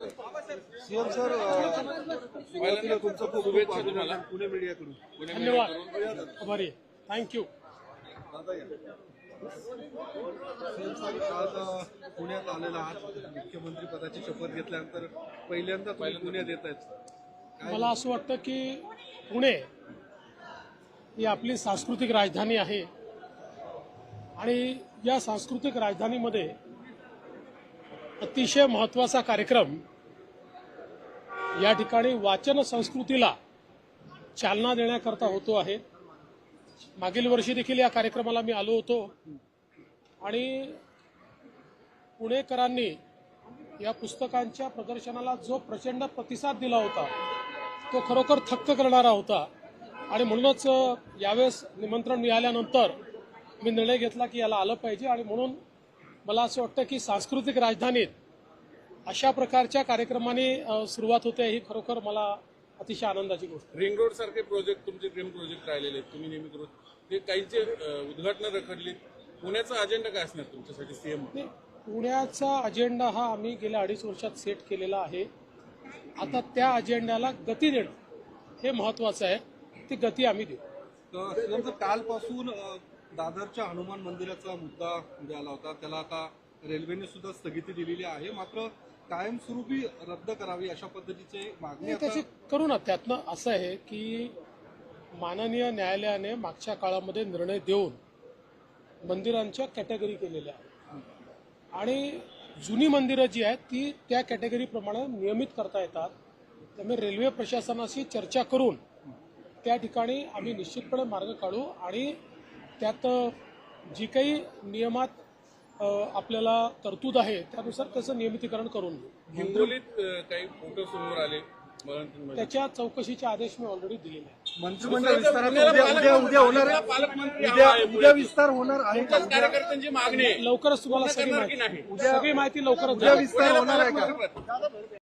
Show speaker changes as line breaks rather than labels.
CM sir सुरुवातीला तुमचं खूप शुभेच्छा तुम्हाला पुणे मीडियाकडून.
धन्यवाद. आभारी. थँक्यू.
सीएम सर आज पुण्यात आलेला आहात. मुख्यमंत्री पदाची शपथ घेतल्यानंतर पहिल्यांदा तुम्ही पुण्यात येत आहेत.
मला असं वाटतं की पुणे ही आपली सांस्कृतिक राजधानी आहे आणि या सांस्कृतिक राजधानीमध्ये अतिशय महत्त्वाचा कार्यक्रम या ठिकाणी वाचन संस्कृतीला चालना देण्याकरता होतो आहे. मागील वर्षी देखील या कार्यक्रमाला मी आलो होतो आणि पुणेकरांनी या पुस्तकांच्या प्रदर्शनाला जो प्रचंड प्रतिसाद दिला होता तो खरोखर थक्क करणारा होता आणि म्हणूनच यावेळेस निमंत्रण मिळाल्यानंतर मी निर्णय घेतला की याला आलं पाहिजे आणि म्हणून मला असं वाटतं की सांस्कृतिक राजधानीत अशा प्रकारच्या कार्यक्रमाने सुरुवात होते ही खरोखर मला अतिशय आनंदाची गोष्ट.
रिंग रोड सारखे प्रोजेक्ट तुमचे ड्रीम प्रोजेक्ट राहिलेले आहेत, तुम्ही नेहमी करू ते काहींचे उद्घाटन रखडली. पुण्याचा अजेंडा काय असणार तुमच्यासाठी सीएम?
पुण्याचा अजेंडा हा आम्ही गेल्या 2.5 वर्षात सेट केलेला आहे. आता त्या अजेंड्याला गती देणं हे महत्वाचं आहे. ती गती आम्ही देऊ.
सीएम सर कालपासून दादरच्या हनुमान मंदिराचा मुद्दा पुढे आला होता. त्याला आता रेल्वेने सुद्धा स्थगिती दिलेली आहे. मात्र कायमस्वरूपी रद्द करावी अशा पद्धतीची मागणी
त्याची करू ना. त्यातनं असं आहे की माननीय न्यायालयाने मागच्या काळामध्ये निर्णय देऊन मंदिरांच्या कॅटेगरी केलेल्या आहेत आणि जुनी मंदिरं जी आहेत ती त्या कॅटेगरीप्रमाणे नियमित करता येतात. त्यामुळे रेल्वे प्रशासनाशी चर्चा करून त्या ठिकाणी आम्ही निश्चितपणे मार्ग काढू आणि त्यात जी काही नियमात आपल्याला तरतूद आहे त्यानुसार त्याचं नियमितीकरण करून घेऊ.
हिंगोलीत काही फोटो समोर आले,
त्याच्या चौकशीचे आदेश मी ऑलरेडी दिलेले आहेत.
मंत्रिमंडळ विस्ताराचा उद्या होणार आहे. उद्या विस्तार होणार आहे.
कार्यकर्त्यांची मागणी
लवकरच तुम्हाला सगळी माहिती
उद्या
लवकरच
विस्तार होणार आहे का?